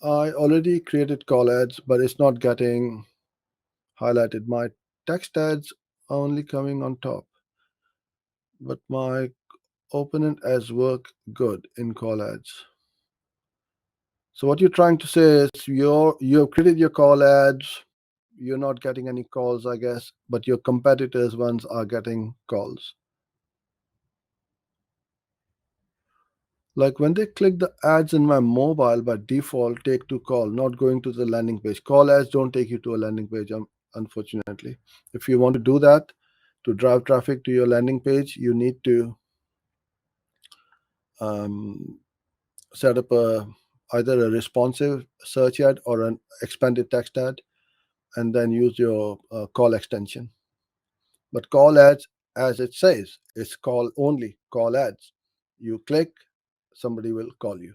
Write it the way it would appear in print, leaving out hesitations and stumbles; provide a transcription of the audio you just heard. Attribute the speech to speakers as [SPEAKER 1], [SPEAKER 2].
[SPEAKER 1] I already created call ads, but it's not getting highlighted. My text ads are only coming on top, but my opponent ads work good in call ads. So what you're trying to say is you have created your call ads, you're not getting any calls, I guess, but your competitors ones are getting calls. Like when they click the ads in my mobile by default, take to call, not going to the landing page. Call ads don't take you to a landing page, unfortunately. If you want to do that to drive traffic to your landing page, you need to um, set up either a responsive search ad or an expanded text ad, and then use your call extension. But call ads, as it says, it's call only, call ads. You click, somebody will call you.